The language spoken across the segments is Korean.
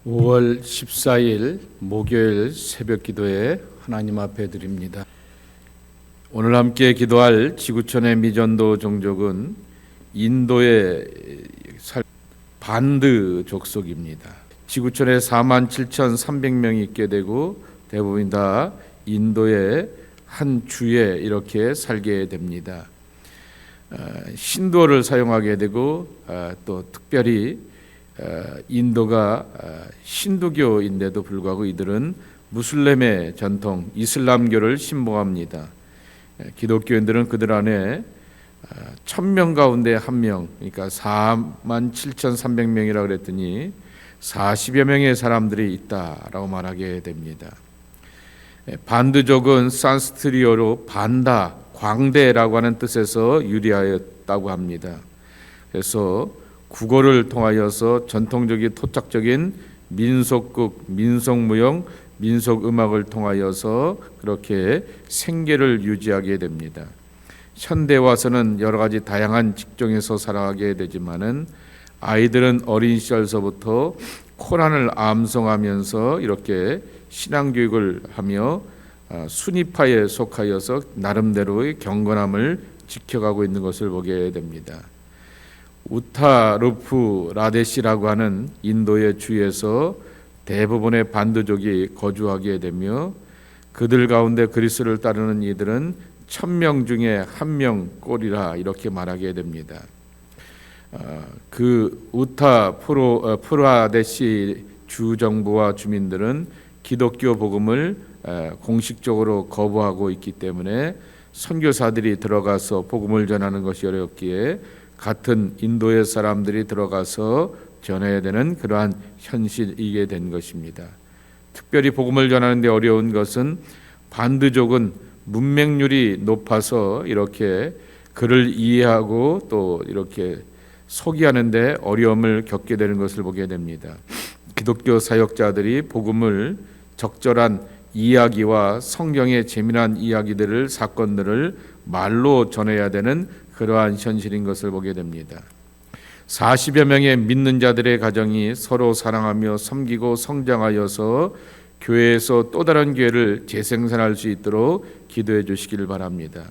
5월 14일 목요일 새벽 기도에 하나님 앞에 드립니다. 오늘 함께 기도할 지구촌의 미전도 종족은 인도의 반드 족속입니다. 지구촌에 47,300명이 있게 되고 대부분 다 인도의 한 주에 이렇게 살게 됩니다. 신도어를 사용하게 되고 또 특별히 인도가 신두교인데도 불구하고 이들은 무슬림의 전통 이슬람교를 신봉합니다. 기독교인들은 그들 안에 1000명 가운데 1명, 그러니까 47,300명이라고 그랬더니 40여 명의 사람들이 있다라고 말하게 됩니다. 반드족은 산스크리트어로 반다, 광대라고 하는 뜻에서 유래하였다고 합니다. 그래서 국어를 통하여서 전통적인 토착적인 민속극, 민속무용, 민속음악을 통하여서 그렇게 생계를 유지하게 됩니다. 현대 와서는 여러 가지 다양한 직종에서 살아가게 되지만은 아이들은 어린 시절서부터 코란을 암송하면서 이렇게 신앙교육을 하며 순위파에 속하여서 나름대로의 경건함을 지켜가고 있는 것을 보게 됩니다. 우타르프 라데시라고 하는 인도의 주에서 대부분의 반드족이 거주하게 되며 그들 가운데 그리스도를 따르는 이들은 1000명 중에 1명 꼴이라 이렇게 말하게 됩니다. 그 우타프라데시 주 정부와 주민들은 기독교 복음을 공식적으로 거부하고 있기 때문에 선교사들이 들어가서 복음을 전하는 것이 어렵기에 같은 인도의 사람들이 들어가서 전해야 되는 그러한 현실이게 된 것입니다. 특별히 복음을 전하는 데 어려운 것은 반드족은 문맹률이 높아서 이렇게 그를 이해하고 또 이렇게 소개하는 데 어려움을 겪게 되는 것을 보게 됩니다. 기독교 사역자들이 복음을 적절한 이야기와 성경의 재미난 이야기들을 사건들을 말로 전해야 되는 그러한 현실인 것을 보게 됩니다. 40여 명의 믿는 자들의 가정이 서로 사랑하며 섬기고 성장하여서 교회에서 또 다른 교회를 재생산할 수 있도록 기도해 주시기를 바랍니다.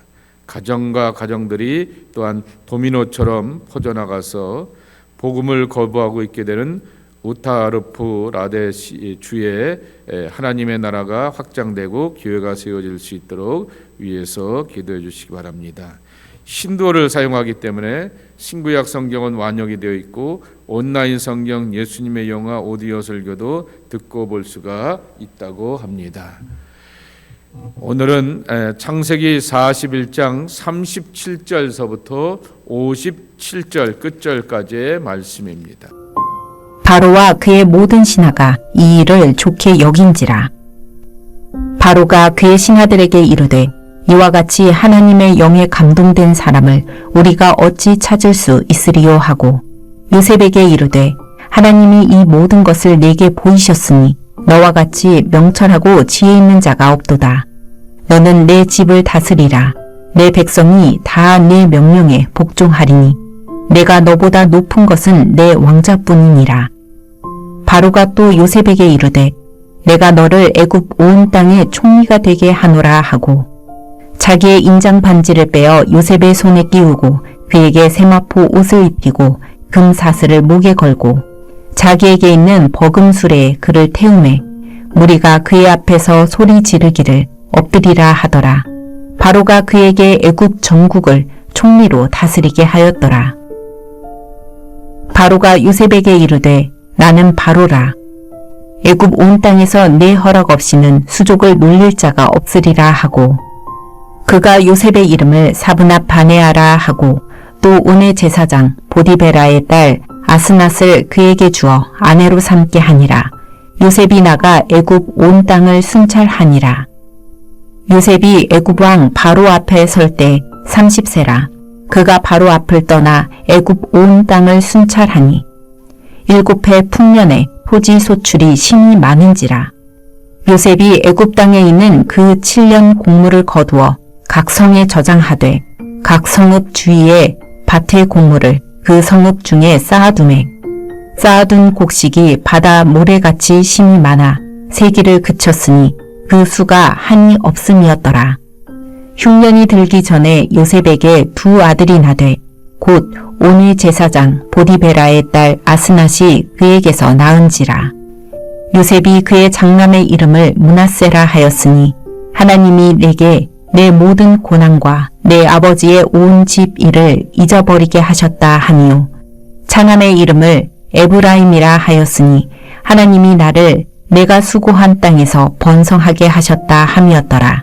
가정과 가정들이 또한 도미노처럼 퍼져나가서 복음을 거부하고 있게 되는 우타르프 라데시 주에 하나님의 나라가 확장되고 교회가 세워질 수 있도록 위해서 기도해 주시기 바랍니다. 신도어를 사용하기 때문에 신구약 성경은 완역이 되어 있고 온라인 성경 예수님의 영화 오디오 설교도 듣고 볼 수가 있다고 합니다. 오늘은 창세기 41장 37절서부터 57절 끝절까지의 말씀입니다. 바로와 그의 모든 신하가 이 일을 좋게 여긴지라. 바로가 그의 신하들에게 이르되 이와 같이 하나님의 영에 감동된 사람을 우리가 어찌 찾을 수 있으리요 하고 요셉에게 이르되 하나님이 이 모든 것을 내게 보이셨으니 너와 같이 명철하고 지혜 있는 자가 없도다. 너는 내 집을 다스리라. 내 백성이 다 내 명령에 복종하리니 내가 너보다 높은 것은 내 왕자뿐이니라. 바로가 또 요셉에게 이르되 내가 너를 애굽 온 땅의 총리가 되게 하노라 하고 자기의 인장 반지를 빼어 요셉의 손에 끼우고 그에게 세마포 옷을 입히고 금 사슬을 목에 걸고 자기에게 있는 버금술에 그를 태우매 무리가 그의 앞에서 소리 지르기를 엎드리라 하더라. 바로가 그에게 애굽 전국을 총리로 다스리게 하였더라. 바로가 요셉에게 이르되 나는 바로라. 애굽 온 땅에서 내 허락 없이는 수족을 놀릴 자가 없으리라 하고 그가 요셉의 이름을 사브낫 바네아라 하고 또 온의 제사장 보디베라의 딸 아스낫을 그에게 주어 아내로 삼게 하니라. 요셉이 나가 애굽 온 땅을 순찰하니라. 요셉이 애굽 왕 바로 앞에 설 때 30세라. 그가 바로 앞을 떠나 애굽 온 땅을 순찰하니 7해 풍년에 토지 소출이 심히 많은지라. 요셉이 애굽 땅에 있는 그 7년 곡물을 거두어 각 성에 저장하되 각 성읍 주위에 밭의 곡물을 그 성읍 중에 쌓아두매 쌓아둔 곡식이 바다 모래같이 심이 많아 세기를 그쳤으니 그 수가 한이 없음이었더라. 흉년이 들기 전에 요셉에게 두 아들이 나되 곧 온의 제사장 보디베라의 딸 아스낫이 그에게서 낳은지라. 요셉이 그의 장남의 이름을 므낫세라 하였으니 하나님이 내게 내 모든 고난과 내 아버지의 온 집 일을 잊어버리게 하셨다 하니요. 차남의 이름을 에브라임이라 하였으니 하나님이 나를 내가 수고한 땅에서 번성하게 하셨다 함이었더라.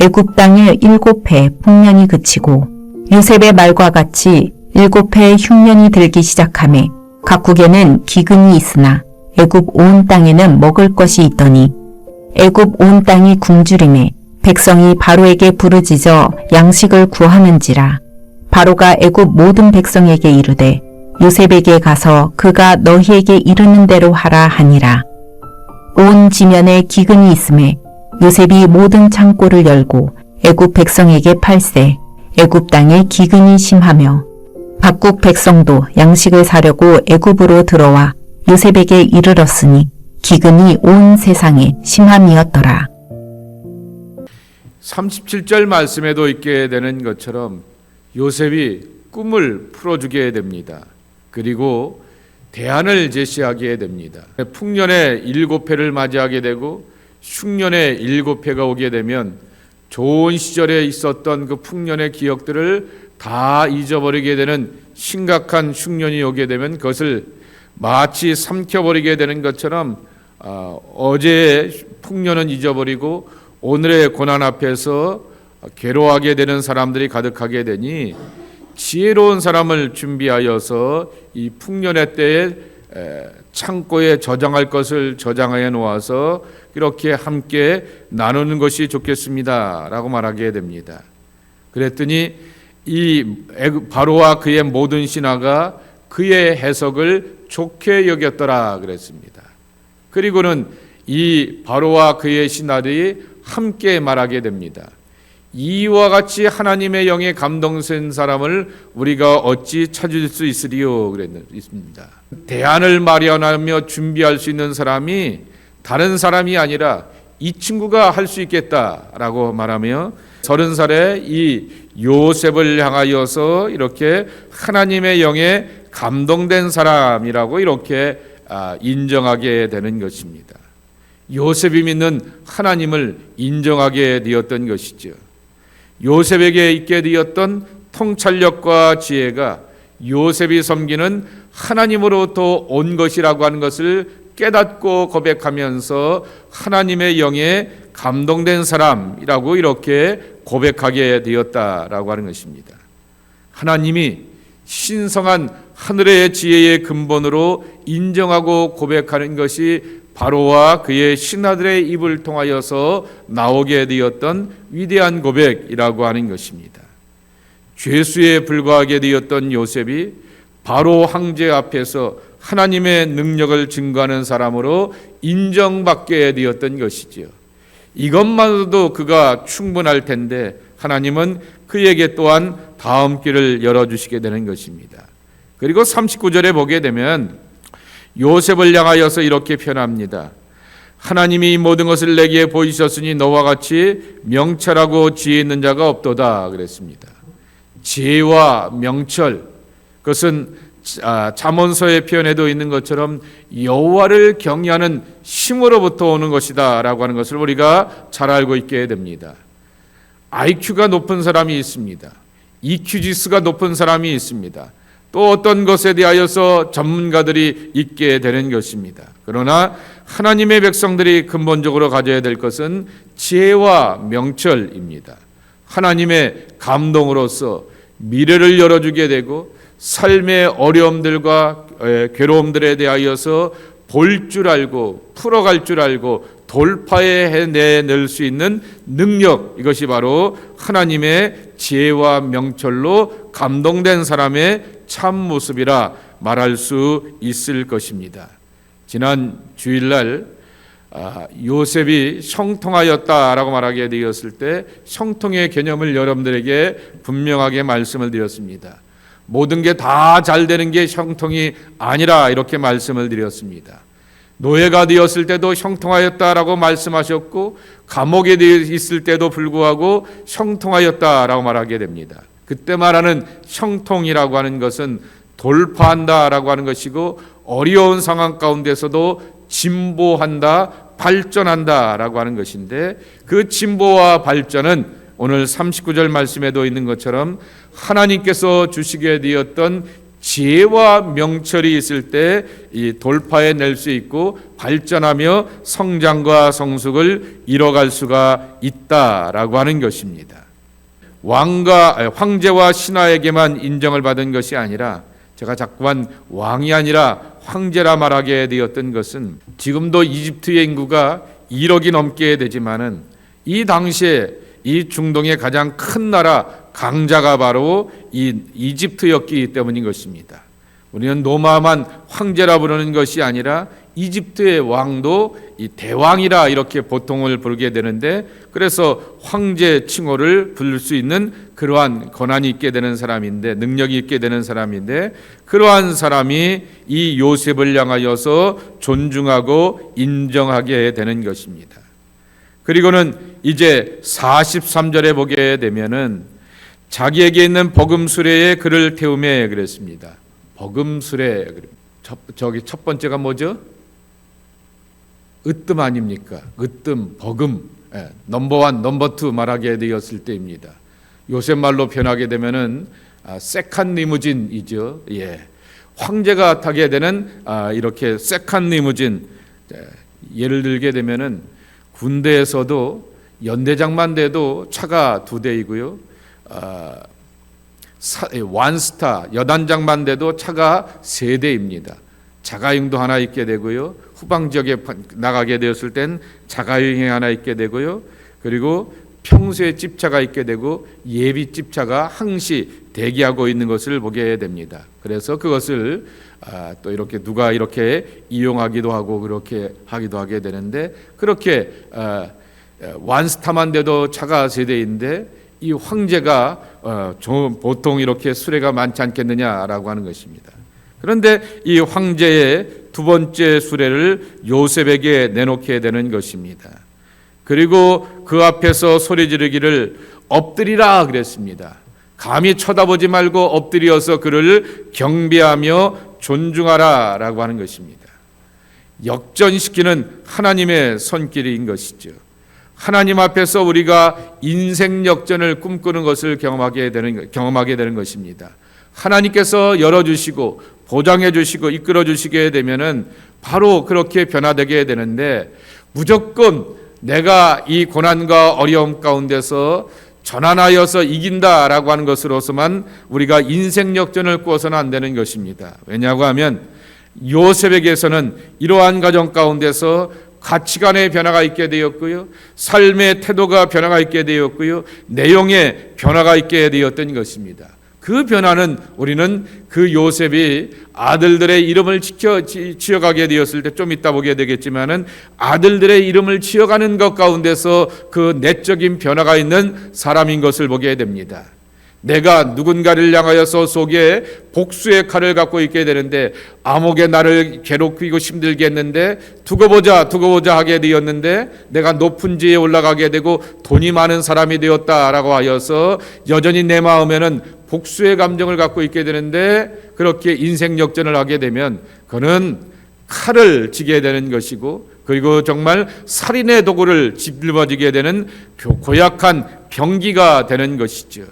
애굽 땅에 7해 풍년이 그치고 요셉의 말과 같이 7해 흉년이 들기 시작하매 각국에는 기근이 있으나 애굽 온 땅에는 먹을 것이 있더니 애굽 온 땅이 굶주림에 백성이 바로에게 부르짖어 양식을 구하는지라. 바로가 애굽 모든 백성에게 이르되 요셉에게 가서 그가 너희에게 이르는 대로 하라 하니라. 온 지면에 기근이 있음에 요셉이 모든 창고를 열고 애굽 백성에게 팔세 애굽 땅에 기근이 심하며 각국 백성도 양식을 사려고 애굽으로 들어와 요셉에게 이르렀으니 기근이 온 세상에 심함이었더라. 37절 말씀에도 있게 되는 것처럼 요셉이 꿈을 풀어주게 됩니다. 그리고 대안을 제시하게 됩니다. 풍년의 7해를 맞이하게 되고 흉년의 7해가 오게 되면 좋은 시절에 있었던 그 풍년의 기억들을 다 잊어버리게 되는 심각한 흉년이 오게 되면 그것을 마치 삼켜버리게 되는 것처럼 어제의 풍년은 잊어버리고 오늘의 고난 앞에서 괴로워하게 되는 사람들이 가득하게 되니 지혜로운 사람을 준비하여서 이 풍년의 때에 창고에 저장할 것을 저장해 놓아서 이렇게 함께 나누는 것이 좋겠습니다 라고 말하게 됩니다. 그랬더니 이 바로와 그의 모든 신하가 그의 해석을 좋게 여겼더라 그랬습니다. 그리고는 이 바로와 그의 신하들이 함께 말하게 됩니다. 이와 같이 하나님의 영에 감동된 사람을 우리가 어찌 찾을 수 있으리요 그랬습니다. 대안을 마련하며 준비할 수 있는 사람이 다른 사람이 아니라 이 친구가 할 수 있겠다라고 말하며 30살에 이 요셉을 향하여서 이렇게 하나님의 영에 감동된 사람이라고 이렇게 인정하게 되는 것입니다. 요셉이 믿는 하나님을 인정하게 되었던 것이죠. 요셉에게 있게 되었던 통찰력과 지혜가 요셉이 섬기는 하나님으로부터 온 것이라고 하는 것을 깨닫고 고백하면서 하나님의 영에 감동된 사람이라고 이렇게 고백하게 되었다라고 하는 것입니다. 하나님이 신성한 하늘의 지혜의 근본으로 인정하고 고백하는 것이 바로와 그의 신하들의 입을 통하여서 나오게 되었던 위대한 고백이라고 하는 것입니다. 죄수에 불과하게 되었던 요셉이 바로 황제 앞에서 하나님의 능력을 증거하는 사람으로 인정받게 되었던 것이지요. 이것만으로도 그가 충분할 텐데 하나님은 그에게 또한 다음 길을 열어주시게 되는 것입니다. 그리고 39절에 보게 되면 요셉을 향하여서 이렇게 표현합니다. 하나님이 이 모든 것을 내게 보이셨으니 너와 같이 명철하고 지혜 있는 자가 없도다 그랬습니다. 지혜와 명철, 그것은 잠언서의 표현에도 있는 것처럼 여호와를 경외하는 힘으로부터 오는 것이다 라고 하는 것을 우리가 잘 알고 있게 됩니다. IQ가 높은 사람이 있습니다. EQ 지수가 높은 사람이 있습니다. 또 어떤 것에 대하여서 전문가들이 있게 되는 것입니다. 그러나 하나님의 백성들이 근본적으로 가져야 될 것은 지혜와 명철입니다. 하나님의 감동으로서 미래를 열어주게 되고 삶의 어려움들과 괴로움들에 대하여서 볼 줄 알고 풀어갈 줄 알고 돌파해낼 수 있는 능력, 이것이 바로 하나님의 지혜와 명철로 감동된 사람의 참 모습이라 말할 수 있을 것입니다. 지난 주일날 요셉이 형통하였다라고 말하게 되었을 때 형통의 개념을 여러분들에게 분명하게 말씀을 드렸습니다. 모든 게 다 잘 되는 게 형통이 아니라 이렇게 말씀을 드렸습니다. 노예가 되었을 때도 형통하였다라고 말씀하셨고 감옥에 있을 때도 불구하고 형통하였다라고 말하게 됩니다. 그때 말하는 형통이라고 하는 것은 돌파한다라고 하는 것이고 어려운 상황 가운데서도 진보한다, 발전한다라고 하는 것인데 그 진보와 발전은 오늘 39절 말씀에도 있는 것처럼 하나님께서 주시게 되었던 지혜와 명철이 있을 때 이 돌파해 낼 수 있고 발전하며 성장과 성숙을 이뤄갈 수가 있다라고 하는 것입니다. 황제와 신하에게만 인정을 받은 것이 아니라 제가 자꾸만 왕이 아니라 황제라 말하게 되었던 것은 지금도 이집트의 인구가 1억이 넘게 되지만은 이 당시에 이 중동의 가장 큰 나라 강자가 바로 이 이집트였기 때문인 것입니다. 우리는 로마만 황제라 부르는 것이 아니라 이집트의 왕도 이 대왕이라 이렇게 보통을 부르게 되는데 그래서 황제 칭호를 부를 수 있는 그러한 권한이 있게 되는 사람인데 능력이 있게 되는 사람인데 그러한 사람이 이 요셉을 향하여서 존중하고 인정하게 되는 것입니다. 그리고는 이제 43절에 보게 되면은 자기에게 있는 버금수레에 그를 태우매 그랬습니다. 버금수레. 저기 첫 번째가 뭐죠? 으뜸 아닙니까? 으뜸, 버금. 넘버원, 넘버2 말하게 되었을 때입니다. 요새 말로 변하게 되면은 세컨 리무진이죠. 예. 황제가 타게 되는 이렇게 세컨 리무진. 예를 들게 되면은 군대에서도 연대장만 돼도 차가 2대이고요. 완스타 여단장만 돼도 차가 3대입니다. 자가용도 하나 있게 되고요. 후방 지역에 나가게 되었을 땐 자가용이 하나 있게 되고요. 그리고 평소에 집차가 있게 되고 예비 집차가 항시 대기하고 있는 것을 보게 됩니다. 그래서 그것을 또 이렇게 누가 이렇게 이용하기도 하고 그렇게 하기도 하게 되는데 그렇게 완스타만 돼도 차가 3대인데 이 황제가 보통 이렇게 수레가 많지 않겠느냐라고 하는 것입니다. 그런데 이 황제의 두 번째 수레를 요셉에게 내놓게 되는 것입니다. 그리고 그 앞에서 소리 지르기를 엎드리라 그랬습니다. 감히 쳐다보지 말고 엎드려서 그를 경배하며 존중하라라고 하는 것입니다. 역전시키는 하나님의 손길인 것이죠. 하나님 앞에서 우리가 인생 역전을 꿈꾸는 것을 경험하게 되는 것입니다. 하나님께서 열어주시고 보장해 주시고 이끌어 주시게 되면은 바로 그렇게 변화되게 되는데 무조건 내가 이 고난과 어려움 가운데서 전환하여서 이긴다라고 하는 것으로서만 우리가 인생 역전을 꾸어서는 안 되는 것입니다. 왜냐하고 하면 요셉에게서는 이러한 가정 가운데서 가치관의 변화가 있게 되었고요. 삶의 태도가 변화가 있게 되었고요. 내용의 변화가 있게 되었던 것입니다. 그 변화는 우리는 그 요셉이 아들들의 이름을 지어가게 되었을 때 좀 이따 보게 되겠지만은 아들들의 이름을 지어가는 것 가운데서 그 내적인 변화가 있는 사람인 것을 보게 됩니다. 내가 누군가를 향하여서 속에 복수의 칼을 갖고 있게 되는데 암흑의 나를 괴롭히고 힘들게 했는데 두고 보자 하게 되었는데 내가 높은 지에 올라가게 되고 돈이 많은 사람이 되었다라고 하여서 여전히 내 마음에는 복수의 감정을 갖고 있게 되는데 그렇게 인생 역전을 하게 되면 그는 칼을 쥐게 되는 것이고 그리고 정말 살인의 도구를 짊어지게 되는 고약한 병기가 되는 것이죠.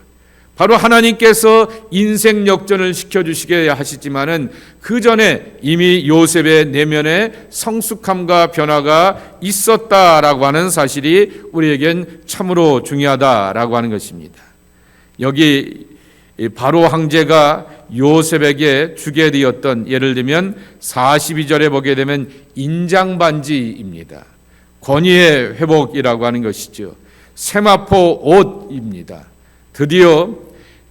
바로 하나님께서 인생 역전을 시켜주시게 하시지만은 그 전에 이미 요셉의 내면에 성숙함과 변화가 있었다라고 하는 사실이 우리에겐 참으로 중요하다라고 하는 것입니다. 여기 바로 황제가 요셉에게 주게 되었던 예를 들면 42절에 보게 되면 인장반지입니다. 권위의 회복이라고 하는 것이죠. 세마포 옷입니다. 드디어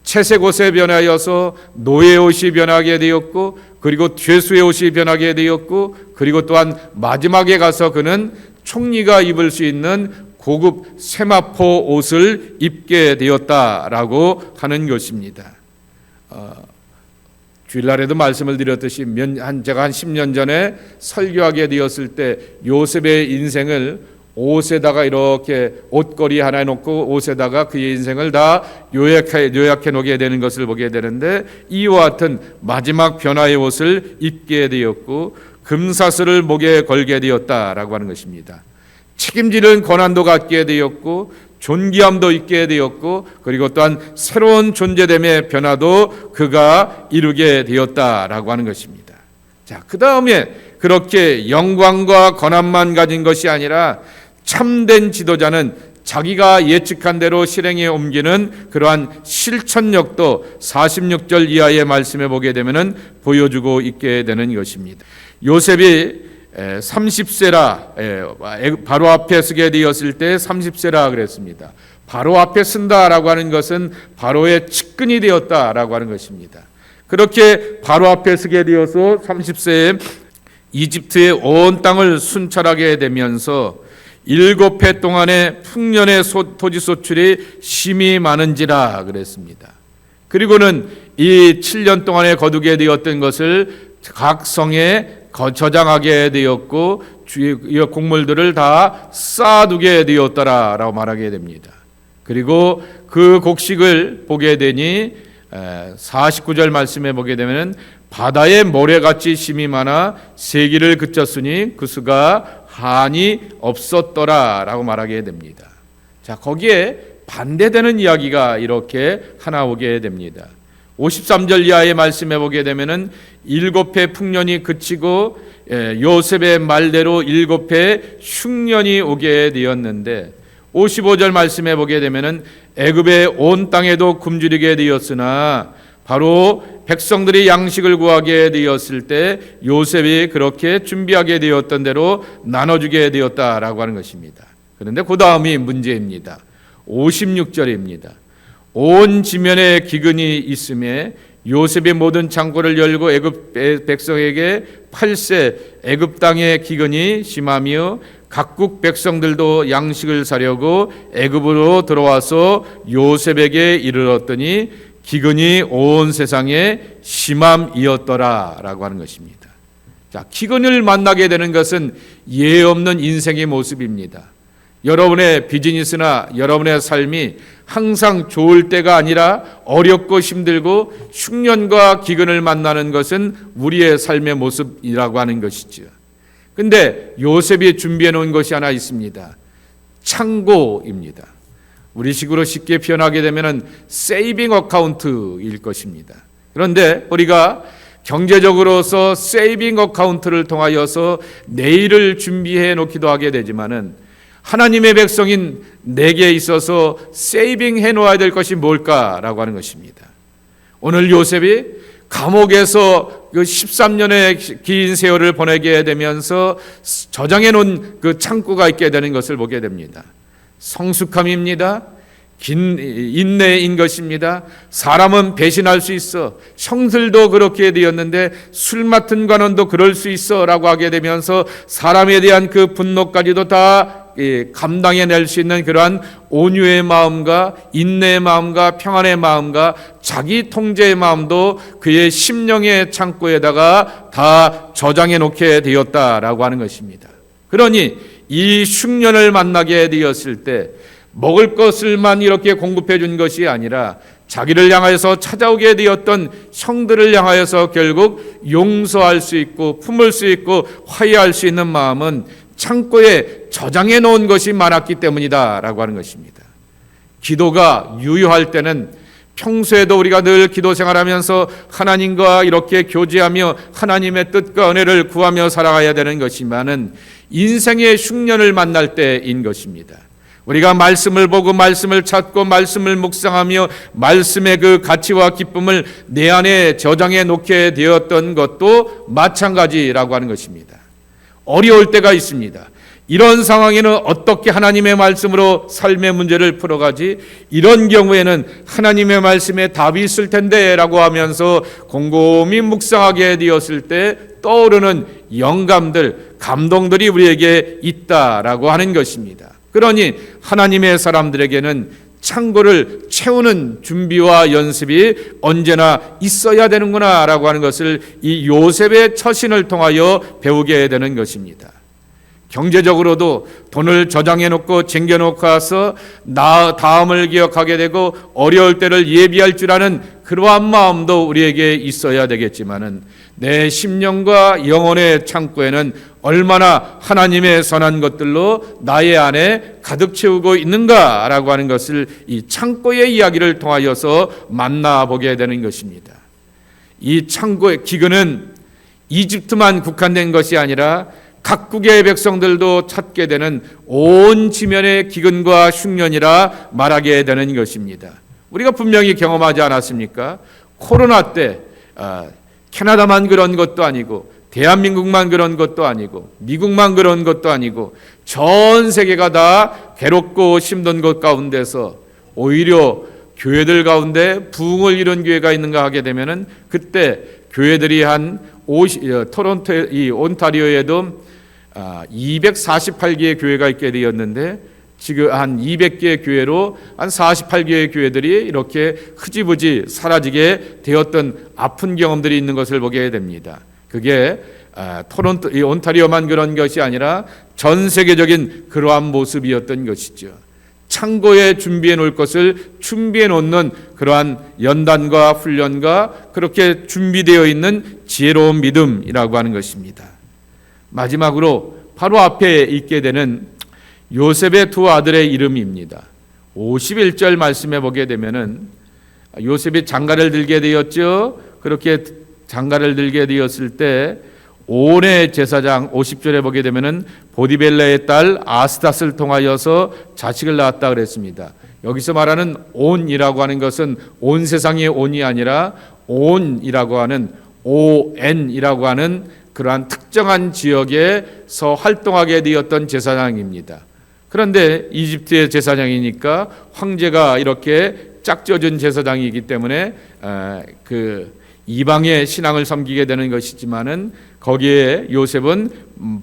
채색 옷에 변하여서 노예 옷이 변하게 되었고 그리고 죄수의 옷이 변하게 되었고 그리고 또한 마지막에 가서 그는 총리가 입을 수 있는 고급 세마포 옷을 입게 되었다라고 하는 것입니다. 주일날에도 말씀을 드렸듯이 제가 한 10년 전에 설교하게 되었을 때 요셉의 인생을 옷에다가 이렇게 옷걸이 하나 놓고 옷에다가 그의 인생을 다 요약해 놓게 되는 것을 보게 되는데, 이와 같은 마지막 변화의 옷을 입게 되었고 금사슬을 목에 걸게 되었다라고 하는 것입니다. 책임지는 권한도 갖게 되었고 존귀함도 있게 되었고, 그리고 또한 새로운 존재됨의 변화도 그가 이루게 되었다라고 하는 것입니다. 자, 그 다음에 그렇게 영광과 권한만 가진 것이 아니라 참된 지도자는 자기가 예측한 대로 실행에 옮기는 그러한 실천력도 46절 이하의 말씀에 보게 되면은 보여주고 있게 되는 것입니다. 요셉이 30세라 바로 앞에 서게 되었을 때 30세라 그랬습니다. 바로 앞에 쓴다라고 하는 것은 바로의 측근이 되었다라고 하는 것입니다. 그렇게 바로 앞에 서게 되어서 30세에 이집트의 온 땅을 순찰하게 되면서 7해 동안의 풍년의 토지 소출이 심히 많은지라 그랬습니다. 그리고는 이 7년 동안에 거두게 되었던 것을 각 성에 저장하게 되었고 주의 곡물들을 다 쌓아두게 되었더라라고 말하게 됩니다. 그리고 그 곡식을 보게 되니 49절 말씀에 보게 되면 바다의 모래같이 심이 많아 세기를 그쳤으니 그 수가 한이 없었더라라고 말하게 됩니다. 자, 거기에 반대되는 이야기가 이렇게 하나 오게 됩니다. 53절 이하의 말씀에 보게 되면은 7해 풍년이 그치고 요셉의 말대로 7해 흉년이 오게 되었는데, 55절 말씀에 보게 되면은 애굽의 온 땅에도 굶주리게 되었으나 바로 백성들이 양식을 구하게 되었을 때 요셉이 그렇게 준비하게 되었던 대로 나눠주게 되었다라고 하는 것입니다. 그런데 그 다음이 문제입니다. 56절입니다. 온 지면에 기근이 있음에 요셉이 모든 창고를 열고 애굽 백성에게 팔세 애굽 땅의 기근이 심하며 각국 백성들도 양식을 사려고 애굽으로 들어와서 요셉에게 이르렀더니 기근이 온 세상에 심함이었더라라고 하는 것입니다. 자, 기근을 만나게 되는 것은 예 없는 인생의 모습입니다. 여러분의 비즈니스나 여러분의 삶이 항상 좋을 때가 아니라 어렵고 힘들고 흉년과 기근을 만나는 것은 우리의 삶의 모습이라고 하는 것이죠. 근데 요셉이 준비해 놓은 것이 하나 있습니다. 창고입니다. 우리식으로 쉽게 표현하게 되면 세이빙 어카운트일 것입니다. 그런데 우리가 경제적으로서 세이빙 어카운트를 통하여서 내일을 준비해 놓기도 하게 되지만은 하나님의 백성인 내게 있어서 세이빙 해 놓아야 될 것이 뭘까라고 하는 것입니다. 오늘 요셉이 감옥에서 그 13년의 긴 세월을 보내게 되면서 저장해 놓은 그 창고가 있게 되는 것을 보게 됩니다. 성숙함입니다. 긴 인내인 것입니다. 사람은 배신할 수 있어. 형들도 그렇게 되었는데 술 맡은 관원도 그럴 수 있어 라고 하게 되면서 사람에 대한 그 분노까지도 다 감당해낼 수 있는 그러한 온유의 마음과 인내의 마음과 평안의 마음과 자기 통제의 마음도 그의 심령의 창고에다가 다 저장해 놓게 되었다라고 하는 것입니다. 그러니 이 흉년을 만나게 되었을 때 먹을 것을만 이렇게 공급해 준 것이 아니라 자기를 향하여서 찾아오게 되었던 형들을 향하여서 결국 용서할 수 있고 품을 수 있고 화해할 수 있는 마음은 창고에 저장해 놓은 것이 많았기 때문이다라고 하는 것입니다. 기도가 유효할 때는 평소에도 우리가 늘 기도 생활하면서 하나님과 이렇게 교제하며 하나님의 뜻과 은혜를 구하며 살아가야 되는 것이지만은 인생의 흉년을 만날 때인 것입니다. 우리가 말씀을 보고 말씀을 찾고 말씀을 묵상하며 말씀의 그 가치와 기쁨을 내 안에 저장해 놓게 되었던 것도 마찬가지라고 하는 것입니다. 어려울 때가 있습니다. 이런 상황에는 어떻게 하나님의 말씀으로 삶의 문제를 풀어가지? 이런 경우에는 하나님의 말씀에 답이 있을 텐데 라고 하면서 곰곰이 묵상하게 되었을 때 떠오르는 영감들, 감동들이 우리에게 있다라고 하는 것입니다. 그러니 하나님의 사람들에게는 창고를 채우는 준비와 연습이 언제나 있어야 되는구나라고 하는 것을 이 요셉의 처신을 통하여 배우게 되는 것입니다. 경제적으로도 돈을 저장해 놓고 쟁겨 놓고 와서 다음을 기억하게 되고 어려울 때를 예비할 줄 아는 그러한 마음도 우리에게 있어야 되겠지만은 내 심령과 영혼의 창고에는 얼마나 하나님의 선한 것들로 나의 안에 가득 채우고 있는가라고 하는 것을 이 창고의 이야기를 통하여서 만나보게 되는 것입니다. 이 창고의 기근은 이집트만 국한된 것이 아니라 각국의 백성들도 찾게 되는 온 지면의 기근과 흉년이라 말하게 되는 것입니다. 우리가 분명히 경험하지 않았습니까? 코로나 때 캐나다만 그런 것도 아니고 대한민국만 그런 것도 아니고 미국만 그런 것도 아니고 전 세계가 다 괴롭고 힘든 것 가운데서 오히려 교회들 가운데 부흥을 이룬 교회가 있는가 하게 되면은 그때 교회들이 한 토론토 이 온타리오에도 248개의 교회가 있게 되었는데 지금 한 200개의 교회로 한 48개의 교회들이 이렇게 흐지부지 사라지게 되었던 아픈 경험들이 있는 것을 보게 됩니다. 그게 토론토 이 온타리오만 그런 것이 아니라 전 세계적인 그러한 모습이었던 것이죠. 창고에 준비해 놓을 것을 준비해 놓는 그러한 연단과 훈련과 그렇게 준비되어 있는 지혜로운 믿음이라고 하는 것입니다. 마지막으로 바로 앞에 있게 되는 요셉의 두 아들의 이름입니다. 51절 말씀해 보게 되면은 요셉이 장가를 들게 되었죠. 그렇게 장가를 들게 되었을 때 온의 제사장 50절에 보게 되면은 보디벨라의 딸 아스닷을 통하여서 자식을 낳았다 그랬습니다. 여기서 말하는 온이라고 하는 것은 온 세상의 온이 아니라 온이라고 하는 ON이라고 하는 그러한 특정한 지역에서 활동하게 되었던 제사장입니다. 그런데 이집트의 제사장이니까 황제가 이렇게 짝져준 제사장이기 때문에 그 이방의 신앙을 섬기게 되는 것이지만은 거기에 요셉은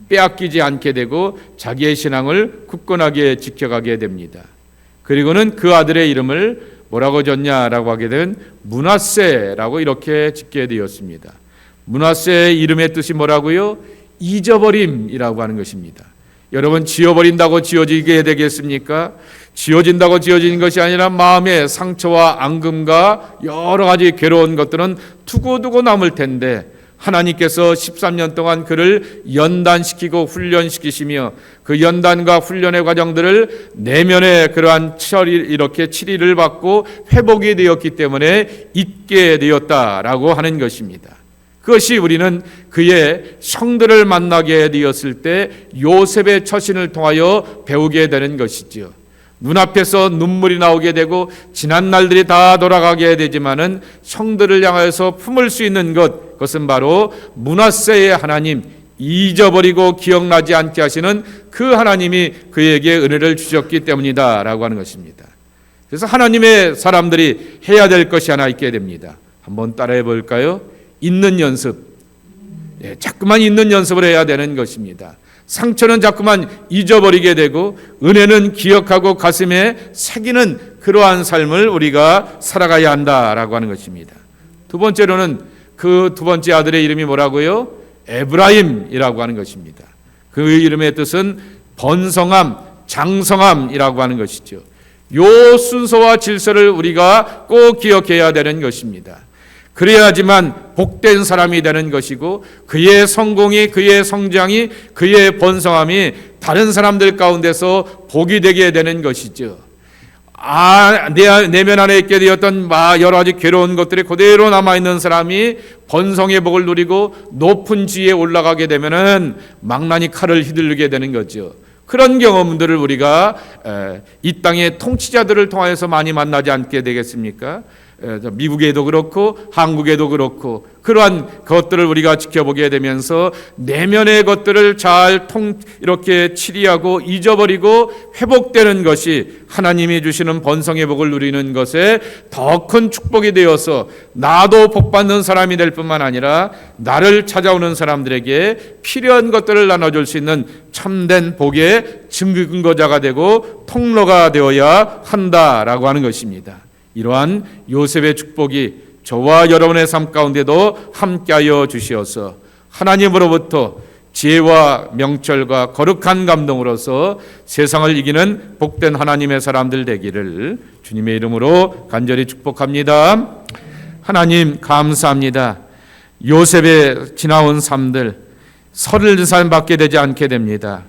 빼앗기지 않게 되고 자기의 신앙을 굳건하게 지켜가게 됩니다. 그리고는 그 아들의 이름을 뭐라고 졌냐라고 하게 되면 므낫세라고 이렇게 짓게 되었습니다. 므낫세의 이름의 뜻이 뭐라고요? 잊어버림이라고 하는 것입니다. 여러분, 지어버린다고 지어지게 되겠습니까? 지어진다고 지어지는 것이 아니라 마음의 상처와 앙금과 여러 가지 괴로운 것들은 두고두고 남을 텐데 하나님께서 13년 동안 그를 연단시키고 훈련시키시며 그 연단과 훈련의 과정들을 내면에 그러한 이렇게 치리를 받고 회복이 되었기 때문에 잊게 되었다라고 하는 것입니다. 그것이 우리는 그의 형들을 만나게 되었을 때 요셉의 처신을 통하여 배우게 되는 것이지요. 눈앞에서 눈물이 나오게 되고 지난 날들이 다 돌아가게 되지만은 형들을 향하여서 품을 수 있는 그것은 바로 므낫세의 하나님, 잊어버리고 기억나지 않게 하시는 그 하나님이 그에게 은혜를 주셨기 때문이다라고 하는 것입니다. 그래서 하나님의 사람들이 해야 될 것이 하나 있게 됩니다. 한번 따라해 볼까요? 잊는 연습. 자꾸만 잊는 연습을 해야 되는 것입니다. 상처는 자꾸만 잊어버리게 되고 은혜는 기억하고 가슴에 새기는 그러한 삶을 우리가 살아가야 한다라고 하는 것입니다. 두 번째로는 그 두 번째 아들의 이름이 뭐라고요? 에브라임이라고 하는 것입니다. 그 이름의 뜻은 번성함, 장성함이라고 하는 것이죠. 요 순서와 질서를 우리가 꼭 기억해야 되는 것입니다. 그래야지만 복된 사람이 되는 것이고 그의 성공이, 그의 성장이, 그의 번성함이 다른 사람들 가운데서 복이 되게 되는 것이죠. 내면 안에 있게 되었던 여러 가지 괴로운 것들이 그대로 남아있는 사람이 번성의 복을 누리고 높은 지위에 올라가게 되면은 망나니 칼을 휘둘르게 되는 거죠. 그런 경험들을 우리가 이 땅의 통치자들을 통하여서 많이 만나지 않게 되겠습니까? 미국에도 그렇고 한국에도 그렇고 그러한 것들을 우리가 지켜보게 되면서 내면의 것들을 잘 이렇게 치리하고 잊어버리고 회복되는 것이 하나님이 주시는 번성의 복을 누리는 것에 더 큰 축복이 되어서 나도 복받는 사람이 될 뿐만 아니라 나를 찾아오는 사람들에게 필요한 것들을 나눠줄 수 있는 참된 복의 증거자가 되고 통로가 되어야 한다라고 하는 것입니다. 이러한 요셉의 축복이 저와 여러분의 삶 가운데도 함께하여 주시어서 하나님으로부터 지혜와 명철과 거룩한 감동으로서 세상을 이기는 복된 하나님의 사람들 되기를 주님의 이름으로 간절히 축복합니다. 하나님 감사합니다. 요셉의 지나온 삶들 30살밖에 되지 않게 됩니다.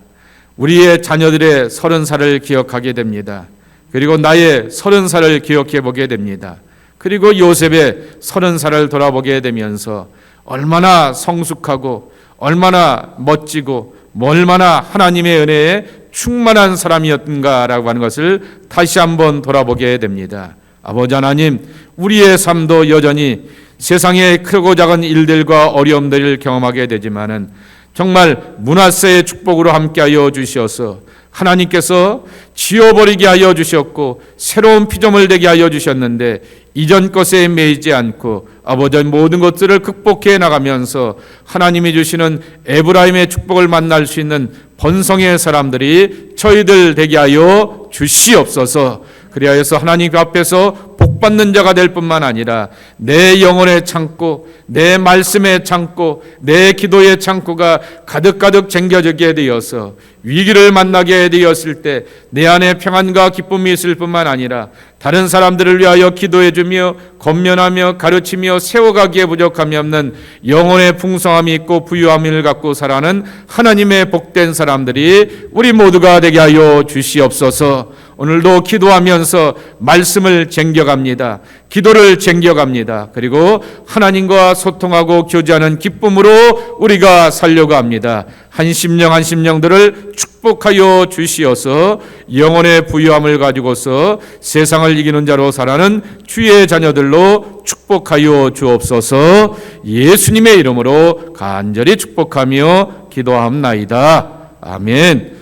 우리의 자녀들의 30살을 기억하게 됩니다. 그리고 나의 30살을 기억해 보게 됩니다. 그리고 요셉의 30살을 돌아보게 되면서 얼마나 성숙하고 얼마나 멋지고 얼마나 하나님의 은혜에 충만한 사람이었던가라고 하는 것을 다시 한번 돌아보게 됩니다. 아버지 하나님, 우리의 삶도 여전히 세상의 크고 작은 일들과 어려움들을 경험하게 되지만은 정말 문하세의 축복으로 함께하여 주시어서 하나님께서 지워버리게 하여 주셨고 새로운 피조물 되게 하여 주셨는데 이전 것에 매이지 않고 아버지 모든 것들을 극복해 나가면서 하나님이 주시는 에브라임의 축복을 만날 수 있는 번성의 사람들이 저희들 되게 하여 주시옵소서. 그리하여서 하나님 앞에서 복받는 자가 될 뿐만 아니라 내 영혼의 창고, 내 말씀의 창고, 내 기도의 창고가 가득가득 챙겨지게 되어서 위기를 만나게 되었을 때 내 안에 평안과 기쁨이 있을 뿐만 아니라 다른 사람들을 위하여 기도해주며 권면하며 가르치며 세워가기에 부족함이 없는 영혼의 풍성함이 있고 부유함을 갖고 살아가는 하나님의 복된 사람들이 우리 모두가 되게 하여 주시옵소서. 오늘도 기도하면서 말씀을 챙겨갑니다. 기도를 챙겨갑니다. 그리고 하나님과 소통하고 교제하는 기쁨으로 우리가 살려고 합니다. 한 심령 한 심령들을 축복하여 주시어서 영혼의 부유함을 가지고서 세상을 이기는 자로 살아가는 주의 자녀들로 축복하여 주옵소서. 예수님의 이름으로 간절히 축복하며 기도합나이다. 아멘.